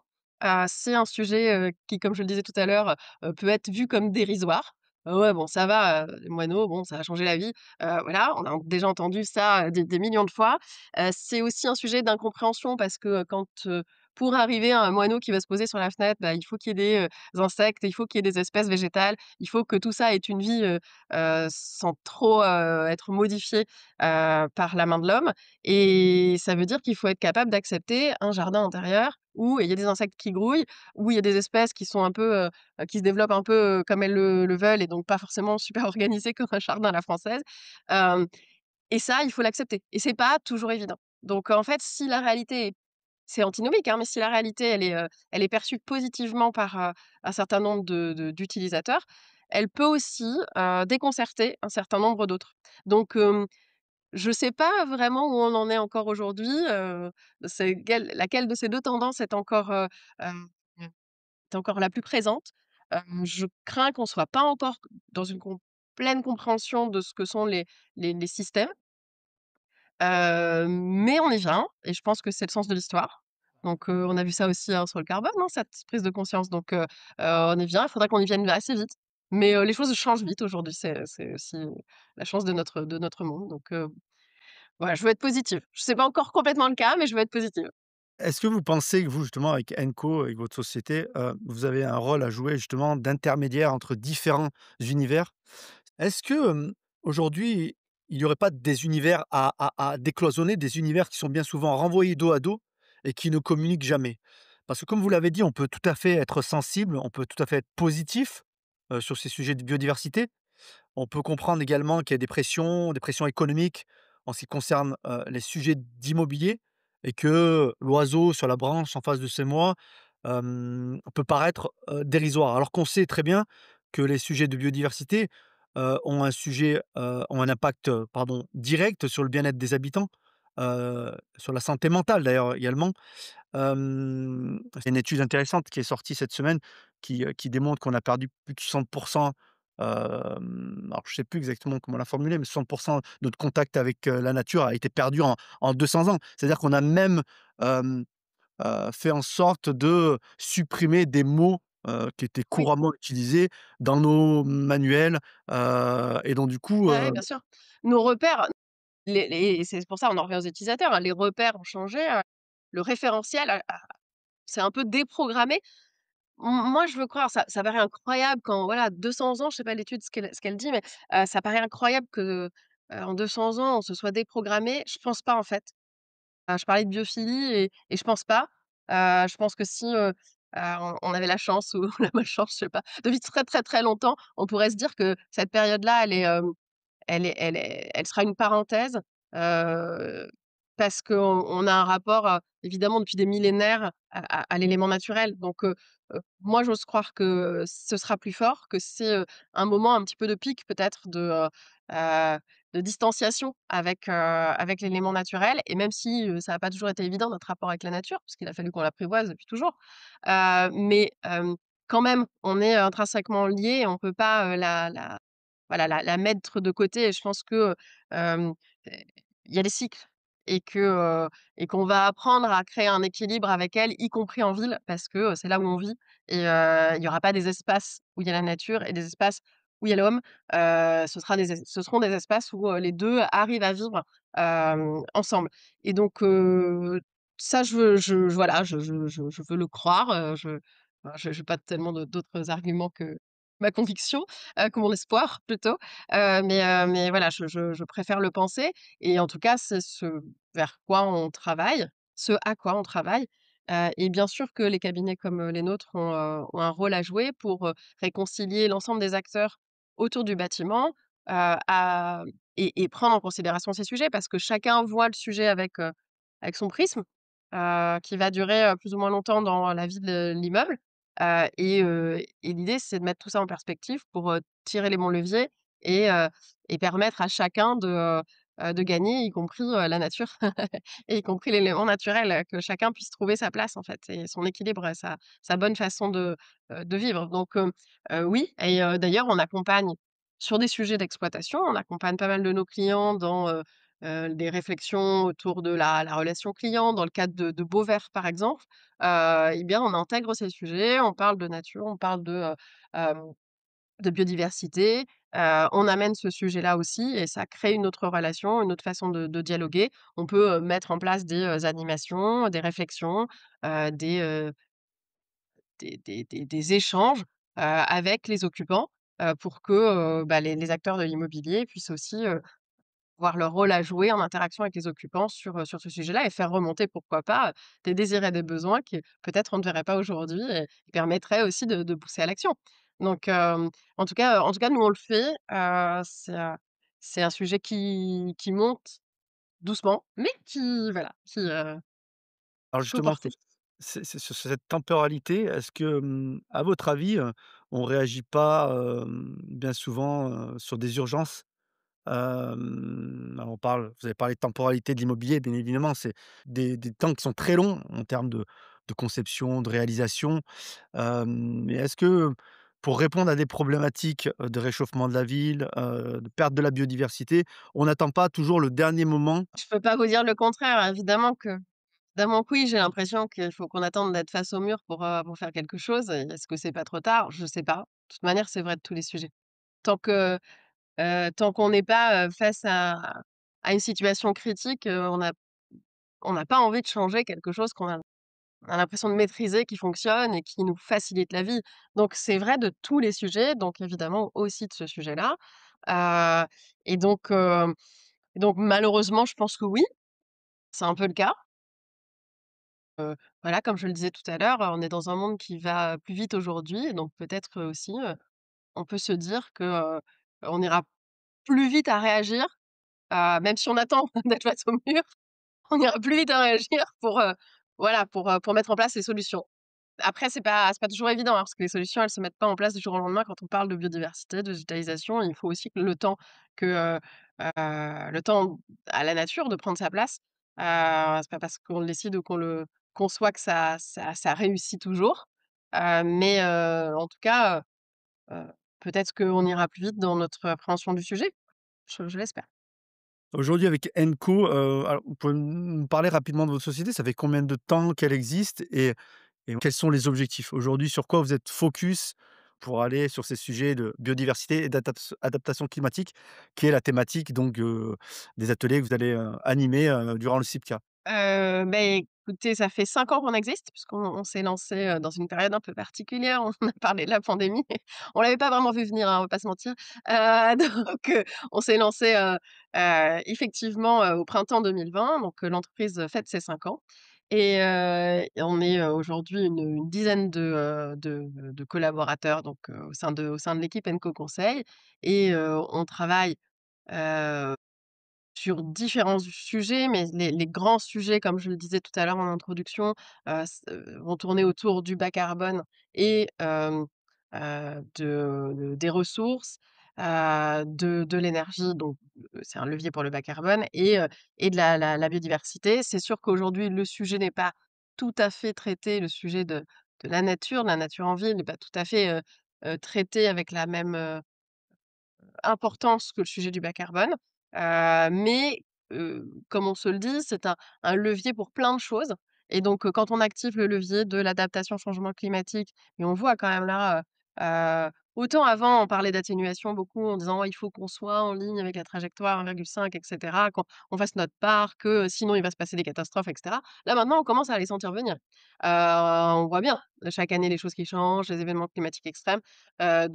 c'est un sujet, qui, comme je le disais tout à l'heure, peut être vu comme dérisoire. Ouais, bon, ça va, les moineaux, bon, ça va changer la vie. Voilà, on a déjà entendu ça, des millions de fois. C'est aussi un sujet d'incompréhension parce que, pour arriver à un moineau qui va se poser sur la fenêtre, bah, il faut qu'il y ait des insectes, il faut qu'il y ait des espèces végétales, il faut que tout ça ait une vie, sans trop, être modifié, par la main de l'homme et ça veut dire qu'il faut être capable d'accepter un jardin intérieur où il y a des insectes qui grouillent, où il y a des espèces qui sont un peu, qui se développent un peu, comme elles le veulent et donc pas forcément super organisées comme un jardin à la française. Hem Et ça, il faut l'accepter et c'est pas toujours évident. Donc en fait, si la réalité c'est antinomique, hein, mais si la réalité elle est perçue positivement par, un certain nombre d'utilisateurs, elle peut aussi, déconcerter un certain nombre d'autres. Donc je sais pas vraiment où on en est encore aujourd'hui, c'est laquelle de ces 2 tendances est encore la plus présente. Je crains qu'on soit pas encore dans une pleine compréhension de ce que sont les systèmes. Mais on y vient et je pense que c'est le sens de l'histoire. Donc on a vu ça aussi, hein, sur le carbone, hein, cette prise de conscience donc on y vient. Il faudra qu'on y vienne assez vite. Mais les choses changent vite aujourd'hui, c'est aussi la chance de notre monde donc voilà, je veux être positive. Je sais pas encore complètement le cas, mais je veux être positive. Est-ce que vous pensez que vous, justement, avec Enco, avec votre société, vous avez un rôle à jouer justement d'intermédiaire entre différents univers? Est-ce que, aujourd'hui, il n'y aurait pas des univers à décloisonner, des univers qui sont bien souvent renvoyés dos à dos et qui ne communiquent jamais? Parce que comme vous l'avez dit, on peut tout à fait être sensible, on peut tout à fait être positif, sur ces sujets de biodiversité. On peut comprendre également qu'il y a des pressions économiques en ce qui concerne, les sujets d'immobilier et que l'oiseau sur la branche en face de chez moi, peut paraître, dérisoire. Alors qu'on sait très bien que les sujets de biodiversité, ont un impact, pardon, direct sur le bien-être des habitants, sur la santé mentale d'ailleurs également. C'est une étude intéressante qui est sortie cette semaine qui démontre qu'on a perdu plus de 60 alors je sais plus exactement comment la formuler, mais 60 de notre contact avec, la nature a été perdu en 200 ans. C'est-à-dire qu'on a même, hem, fait en sorte de supprimer des mots, qui étaient Oui, couramment utilisés dans nos manuels, et donc du coup, ouais, ouais, bien sûr. Nos repères, les c'est pour ça on en revient aux utilisateurs, hein, les repères ont changé, le référentiel a s'est un peu déprogrammé. Moi, je veux croire, ça paraît incroyable quand voilà 200 ans, je sais pas l'étude ce qu'elle dit, mais ça paraît incroyable que, en 200 ans, on se soit déprogrammé. Je pense pas en fait. Je parlais de biophilie et je pense pas. Je pense que si, on avait la chance ou la malchance, je sais pas, de vivre très, très, très longtemps, on pourrait se dire que cette période-là, elle sera une parenthèse, heu, parce qu'on a un rapport, évidemment depuis des millénaires à l'élément naturel. Donc moi j'ose croire que ce sera plus fort, que c'est, un moment un petit peu de pic peut-être heu, de distanciation avec l'élément naturel et même si, ça a pas toujours été évident notre rapport avec la nature, parce qu'il a fallu qu'on l'apprivoise depuis toujours. Mais quand même, on est intrinsèquement liés et on peut pas, voilà, la mettre de côté et je pense que, hem, il y a des cycles et et qu'on va apprendre à créer un équilibre avec elle, y compris en ville parce que, c'est là où on vit et il y aura pas des espaces où il y a la nature et des espaces où il y a l'homme. Ce seront des espaces où, les 2 arrivent à vivre, ensemble et donc ça voilà, je veux le croire, je pas tellement d'autres arguments que ma conviction, que mon espoir plutôt, mais voilà, je préfère le penser et en tout cas, c'est ce vers quoi on travaille, ce à quoi on travaille, et bien sûr que les cabinets comme, les nôtres ont un rôle à jouer pour, réconcilier l'ensemble des acteurs autour du bâtiment, à et prendre en considération ces sujets parce que chacun voit le sujet avec son prisme, qui va durer, plus ou moins longtemps dans la vie de l'immeuble. Et l'idée, c'est de mettre tout ça en perspective pour, tirer les bons leviers et heu et permettre à chacun de gagner, y compris, la nature et y compris l'élément naturel, que chacun puisse trouver sa place, en fait et son équilibre et sa bonne façon de vivre. Donc oui et d'ailleurs, on accompagne Sur des sujets d'exploitation, on accompagne pas mal de nos clients dans, des réflexions autour de la relation client, dans le cadre de Beau Vert, par exemple. Et bien, on intègre ces sujets, on parle de nature, on parle hem, de biodiversité, on amène ce sujet-là aussi et ça crée une autre relation, une autre façon de dialoguer. On peut, mettre en place des animations, des réflexions, des des échanges, avec les occupants, pour que, bah, les acteurs de l'immobilier puissent aussi, voir leur rôle à jouer en interaction avec les occupants sur ce sujet-là et faire remonter, pourquoi pas, des désirs et des besoins que peut-être on ne verrait pas aujourd'hui et qui permettraient aussi de pousser à l'action. Donc, en tout cas, nous on le fait, c'est un sujet qui monte doucement, mais qui voilà, Alors qu'il faut justement, porter. c'est sur cette temporalité, est-ce que, à votre avis, on réagit pas, bien souvent, sur des urgences? On parle vous avez parlé de temporalité de l'immobilier, bien évidemment, c'est des temps qui sont très longs en termes de conception, de réalisation. Mais est-ce que, pour répondre à des problématiques, de réchauffement de la ville, de perte de la biodiversité, on n'attend pas toujours le dernier moment? Je peux pas vous dire le contraire, évidemment que oui, j'ai l'impression qu'il faut qu'on attende d'être face au mur pour faire quelque chose et est-ce que c'est pas trop tard? Je sais pas. De toute manière, c'est vrai de tous les sujets. Tant que, tant qu'on n'est pas, face à une situation critique, on n'a pas envie de changer quelque chose qu'on a l'impression de maîtriser, qui fonctionne et qui nous facilite la vie. Donc c'est vrai de tous les sujets, donc évidemment aussi de ce sujet-là. Heu et donc malheureusement, je pense que oui, c'est un peu le cas. Voilà, comme je le disais tout à l'heure, on est dans un monde qui va plus vite aujourd'hui et donc peut-être, aussi, on peut se dire que, on ira plus vite à réagir, même si on attend d'être face au mur, on ira plus vite à réagir voilà, pour mettre en place les solutions. Après c'est pas toujours évident, hein, parce que les solutions, elles se mettent pas en place du jour au lendemain quand on parle de biodiversité, de végétalisation. Il faut aussi que que, le temps à la nature de prendre sa place. C'est pas parce qu'on le décide ou qu'on le conçoit que ça réussit toujours. En tout cas, peut-être qu'on ira plus vite dans notre appréhension du sujet. Je l'espère. Aujourd'hui avec Enco, alors vous pouvez nous parler rapidement de votre société? Ça fait combien de temps qu'elle existe et quels sont les objectifs? Aujourd'hui, sur quoi vous êtes focus pour aller sur ces sujets de biodiversité et adaptation climatique, qui est la thématique donc des ateliers que vous allez, animer, durant le CIPCA? Écoutez, ça fait 5 ans qu'on existe puisqu'on s'est lancé, dans une période un peu particulière. On a parlé de la pandémie. On l'avait pas vraiment vu venir, hein, on va pas se mentir. On s'est lancé, effectivement, au printemps 2020. Donc, l'entreprise fête ses 5 ans et on est, aujourd'hui une dizaine de collaborateurs donc, au sein de l'équipe Enco Conseil et on travaille, heu sur différents sujets, mais les grands sujets, comme je le disais tout à l'heure en introduction, vont tourner autour du bas carbone et des ressources, de l'énergie, donc c'est un levier pour le bas carbone et de la biodiversité. C'est sûr qu'aujourd'hui, le sujet n'est pas tout à fait traité, le sujet de la nature en ville n'est pas tout à fait, traité avec la même, importance que le sujet du bas carbone, mais comme on se le dit, c'est un levier pour plein de choses et donc quand on active le levier de l'adaptation au changement climatique et on voit quand même là, autant avant on parlait d'atténuation beaucoup en disant: «Il faut qu'on soit en ligne avec la trajectoire 1,5 et cetera, qu'on fasse notre part, que sinon il va se passer des catastrophes et cetera». Là maintenant on commence à les sentir venir. On voit bien, chaque année les choses qui changent, les événements climatiques extrêmes, à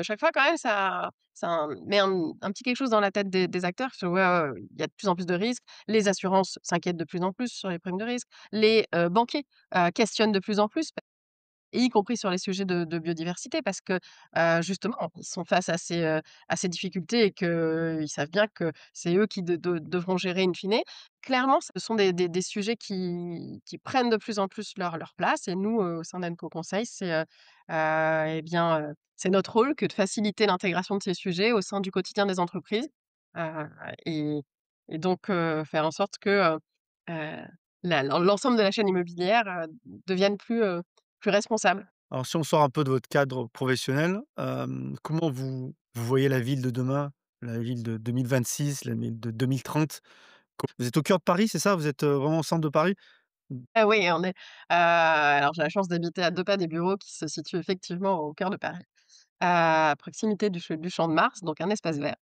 chaque fois quand même ça met un petit quelque chose dans la tête des acteurs, parce que ouais, ouais, ouais, il y a de plus en plus de risques. Les assurances s'inquiètent de plus en plus sur les primes de risque. Les, banquiers, questionnent de plus en plus et y compris sur les sujets de biodiversité parce que, justement, ils sont face à ces difficultés et qu'ils savent bien que c'est eux qui devront gérer in fine. Clairement, ce sont des sujets qui prennent de plus en plus leur place et nous, au sein d'Enco Conseil, c'est notre rôle que de faciliter l'intégration de ces sujets au sein du quotidien des entreprises, heu et faire en sorte que, heu, l'ensemble de la chaîne immobilière, devienne plus responsable. Alors si on sort un peu de votre cadre professionnel, comment vous voyez la ville de demain? La ville de 2026, la ville de 2030? Vous êtes au cœur de Paris, c'est ça? Vous êtes, vraiment au centre de Paris? Mmh, Ah oui, on est alors j'ai la chance d'habiter à 2 pas des bureaux qui se situent effectivement au cœur de Paris, à proximité du Champ de Mars, donc un espace vert.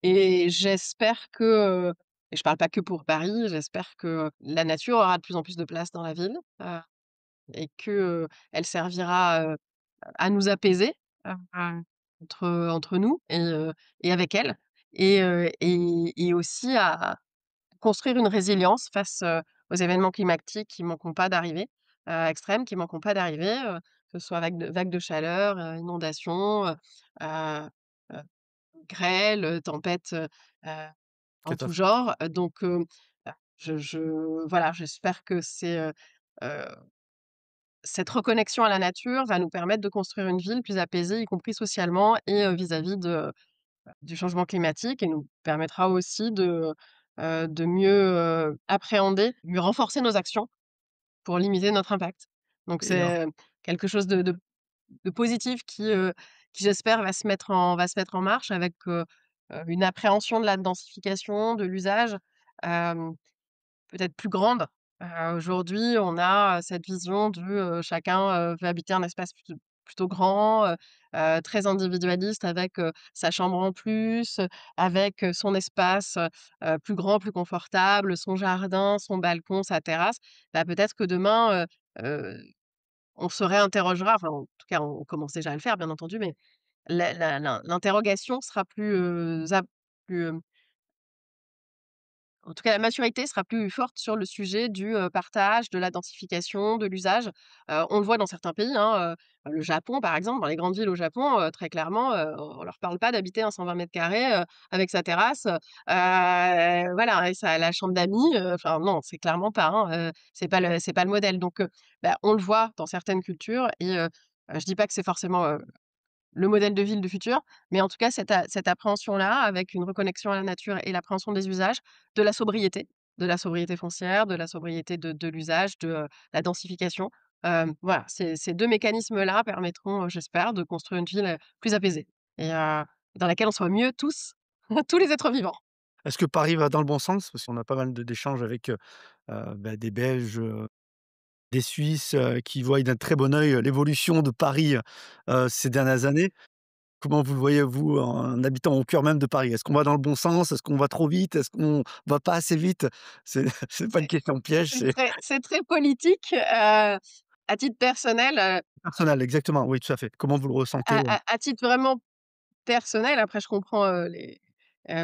Et j'espère que, et je parle pas que pour Paris, j'espère que la nature aura de plus en plus de place dans la ville, et que, elle servira, à nous apaiser, heu, entre nous et avec elle et aussi à construire une résilience face, aux événements climatiques qui manqueront pas d'arriver, extrêmes, qui manqueront pas d'arriver, que ce soit vagues de chaleur, inondations, heu heu, grêle, tempêtes, en tout catastrophe. genre, je voilà, j'espère que heu, cette reconnexion à la nature va nous permettre de construire une ville plus apaisée, y compris socialement et vis-à-vis du changement climatique et nous permettra aussi de mieux, appréhender, mieux renforcer nos actions pour limiter notre impact. Donc Et alors c'est quelque chose de positif qui j'espère va se mettre en marche avec, une appréhension de la densification, de l'usage, hem, peut-être plus grande. Aujourd'hui, on a, cette vision de, chacun, veut habiter un espace plutôt grand, très individualiste avec, sa chambre en plus, avec, son espace, plus grand, plus confortable, son jardin, son balcon, sa terrasse. Bah, peut-être que demain, on se réinterrogera, enfin, en tout cas, on commence déjà à le faire, bien entendu, mais l'interrogation sera plus, plus, en tout cas, la maturité sera plus forte sur le sujet du, partage, de la densification, de l'usage. On le voit dans certains pays, hein, le Japon, par exemple, dans les grandes villes au Japon, très clairement, on leur parle pas d'habiter un 120 carrés avec sa terrasse, voilà et sa la chambre d'amis, enfin non, c'est clairement pas, hein, c'est pas le modèle donc bah, on le voit dans certaines cultures et je dis pas que c'est forcément, le modèle de ville du futur, mais en tout cas cette appréhension-là avec une reconnexion à la nature et l'appréhension des usages, de la sobriété foncière, de la sobriété de l'usage, la densification. Voilà, ces 2 mécanismes-là permettront, j'espère, de construire une ville, plus apaisée et dans laquelle on soit mieux tous, tous les êtres vivants. est-ce que Paris va dans le bon sens? Parce qu'on a pas mal d'échanges avec, des Belges, des Suisses, qui voient d'un très bon œil, l'évolution de Paris, ces dernières années. Comment vous le voyez, vous, en habitant au cœur même de Paris? Est-ce qu'on va dans le bon sens? Est-ce qu'on va trop vite? Est-ce qu'on va pas assez vite? C'est c'est pas une C'est question piège, c'est c'est très politique, à titre personnel, personnel, exactement, oui, tout à fait. Comment vous le ressentez? à titre vraiment personnel, après je comprends,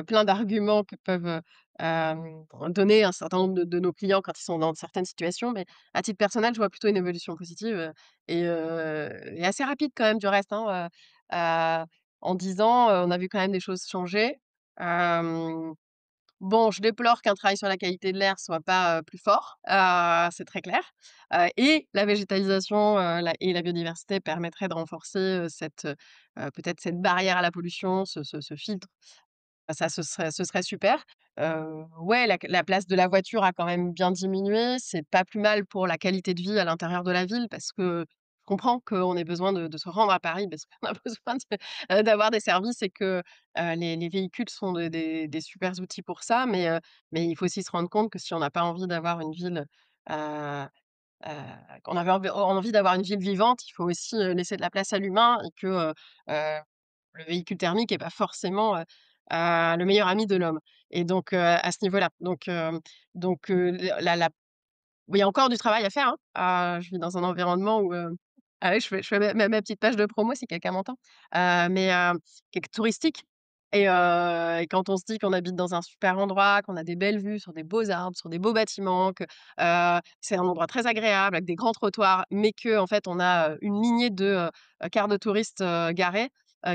plein d'arguments que peuvent, donner un certain nombre de nos clients quand ils sont dans certaines situations, mais à titre personnel, je vois plutôt une évolution positive, et assez rapide quand même du reste, hein, en 10 ans, on a vu quand même des choses changer. Hem Bon, je déplore qu'un travail sur la qualité de l'air soit pas, plus fort, c'est très clair, et la végétalisation, la biodiversité permettraient de renforcer, peut-être cette barrière à la pollution, ce filtre. Bah, ça, ce serait super. Ouais, la place de la voiture a quand même bien diminué. C'est pas plus mal pour la qualité de vie à l'intérieur de la ville parce que je comprends qu'on ait besoin de se rendre à Paris parce qu'on a besoin d'avoir des services et que, les véhicules sont des supers outils pour ça. Mais il faut aussi se rendre compte que si on n'a pas envie d'avoir une ville, heu heu, qu'on avait envie d'avoir une ville vivante, il faut aussi, laisser de la place à l'humain et que, le véhicule thermique est pas forcément, le meilleur ami de l'homme et donc à ce niveau-là, la oui, il y a encore du travail à faire, hein. Je vis dans un environnement où, ah oui, je fais ma petite page de promo si quelqu'un m'entend, qui est touristique et quand on se dit qu'on habite dans un super endroit, qu'on a des belles vues sur des beaux arbres, sur des beaux bâtiments, que, c'est un endroit très agréable avec des grands trottoirs, mais qu'en fait on a, une lignée de cars de touristes, garés,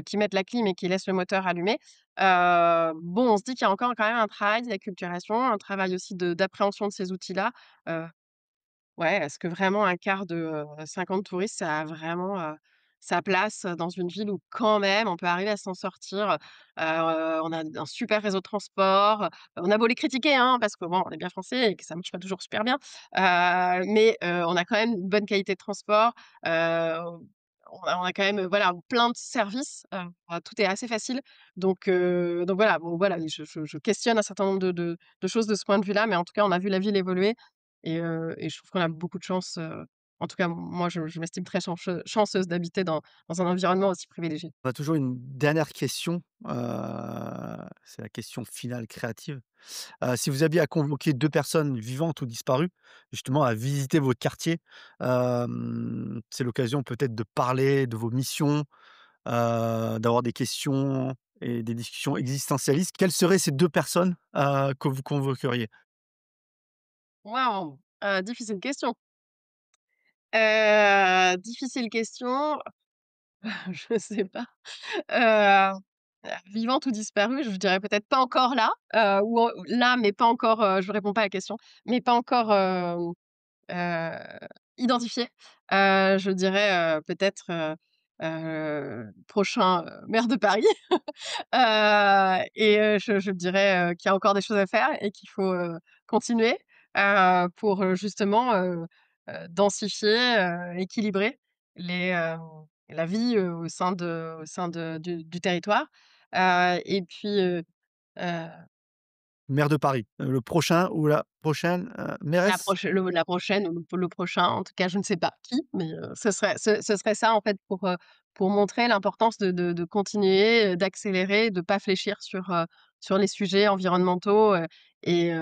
qui mettent la clim et qui laissent le moteur allumé. Bon, on se dit qu'il y a encore quand même un travail d'acculturation, un travail aussi d'appréhension de ces outils-là. Heu, ouais, est-ce que vraiment un quart de, 50 touristes, ça a vraiment, sa place dans une ville où quand même on peut arriver à s'en sortir. On a un super réseau de transport, on a beau les critiquer, hein, parce que bon, on est bien français et que ça marche pas toujours super bien, mais on a quand même une bonne qualité de transport, on a quand même, voilà, plein de services, tout est assez facile donc voilà, bon voilà, je questionne un certain nombre de choses de ce point de vue-là, mais en tout cas, on a vu la ville évoluer et je trouve qu'on a beaucoup de chance, en tout cas, moi, je m'estime très chanceuse d'habiter dans un environnement aussi privilégié. On a toujours une dernière question, c'est la question finale créative. Si vous aviez à convoquer 2 personnes vivantes ou disparues, justement à visiter votre quartier, c'est l'occasion peut-être de parler de vos missions, d'avoir des questions et des discussions existentialistes. Quelles seraient ces 2 personnes, que vous convoqueriez? Waouh! Difficile question. Difficile question, je sais pas. Heu, Vivante ou disparue, je dirais peut-être pas encore là, ou là, mais pas encore, je réponds pas à la question, mais pas encore, Heu, identifié. Je dirais, peut-être, prochain, maire de Paris. Je dirais, qu'il y a encore des choses à faire et qu'il faut, continuer, pour, justement, densifier, équilibrer les, la vie, au sein de du territoire. Et puis, heu Maire de Paris, le prochain ou la prochaine, mairesse? La prochaine ou le prochain, en tout cas, je ne sais pas qui, mais ce serait ça, en fait, pour montrer l'importance de continuer, d'accélérer, de pas fléchir sur les sujets environnementaux, et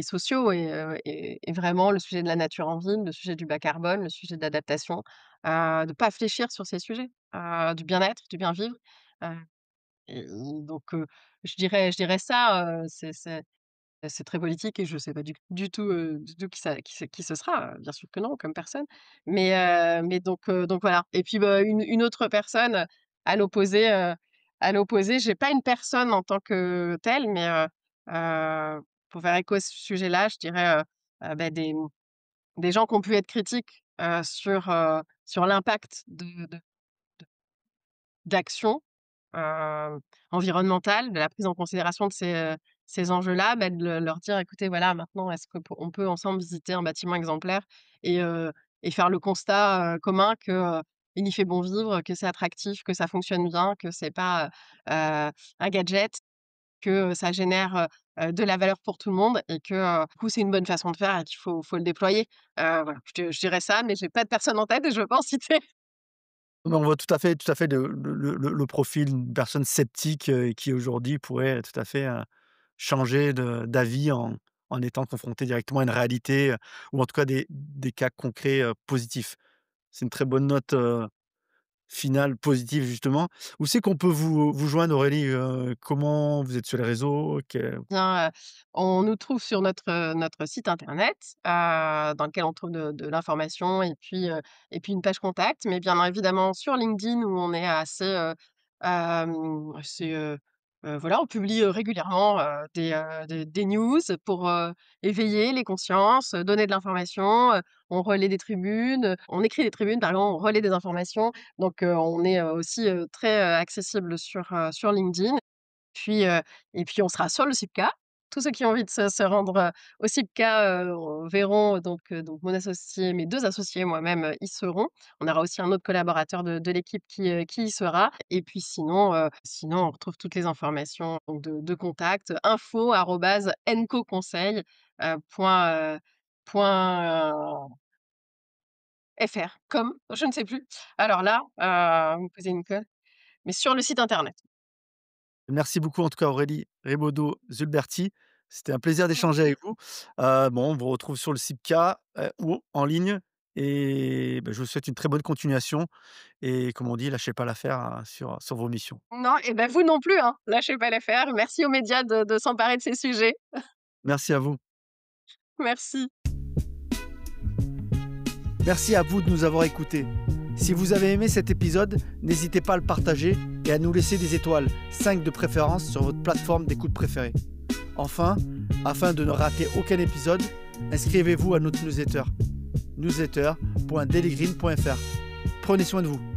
sociaux et vraiment le sujet de la nature en ville, le sujet du bas carbone, le sujet de l'adaptation, de pas fléchir sur ces sujets, du bien-être, du bien vivre, heu et donc je dirais ça, c'est très politique et je sais pas du tout qui ce sera, bien sûr que non, comme personne. Mais donc voilà et puis, bah, une autre personne, à l'opposé, heu, j'ai pas une personne en tant que telle, mais pour faire écho à ce sujet-là, je dirais, bah, des gens qui ont pu être critiques, sur l'impact de d'actions, environnementales, de la prise en considération de ces enjeux-là, bah, de leur dire: «Écoutez, voilà, maintenant, est-ce que on peut ensemble visiter un bâtiment exemplaire et heu et faire le constat, commun que, il y fait bon vivre, que c'est attractif, que ça fonctionne bien, que c'est pas, un gadget, que, ça génère, de la valeur pour tout le monde et que, du coup, c'est une bonne façon de faire et qu'il faut le déployer». Voilà, je dirais ça, mais j'ai pas de personne en tête et je veux pas en citer. Mais on voit tout à fait le profil d'une personne sceptique, qui aujourd'hui pourrait tout à fait, changer d'avis en étant confronté directement à une réalité, ou en tout cas des cas concrets, positifs. C'est une très bonne note, finale positive justement. Où c'est qu'on peut vous joindre Aurélie? Comment vous êtes sur les réseaux? Bien, on nous trouve sur notre site internet, dans lequel on trouve de l'information et puis une page contact, mais bien évidemment sur LinkedIn où on est voilà, on publie, régulièrement, des news pour, éveiller les consciences, donner de l'information, on relaie des tribunes, on écrit des tribunes pardon, on relaie des informations donc on est, aussi, très, accessible sur LinkedIn. Puis, et puis on sera sur le CIPCA. Tous ceux qui ont envie de se rendre, au CIPCA, verront donc mon associé, mes 2 associés, moi-même, y seront. On aura aussi un autre collaborateur de l'équipe qui y sera et puis sinon on retrouve toutes les informations donc de contact, info@encoconseil, point, point, fr, je ne sais plus. Alors là, vous me posez une colle, mais sur le site internet. Merci beaucoup en tout cas Aurélie Rebaudot-Zulberti. C'était un plaisir d'échanger avec vous. Bon, on vous retrouve sur le CIPCA, ou en ligne, et je vous souhaite une très bonne continuation et comme on dit, lâchez pas l'affaire, sur vos missions. Non et ben vous non plus, hein, lâchez pas l'affaire. Merci aux médias de s'emparer de ces sujets. Merci à vous. Merci. Merci à vous de nous avoir écoutés. Si vous avez aimé cet épisode, n'hésitez pas à le partager et à nous laisser des étoiles, 5 de préférence sur votre plateforme d'écoute préférée. Enfin, afin de ne rater aucun épisode, inscrivez-vous à notre newsletter, newsletter.dailygreen.fr. Prenez soin de vous.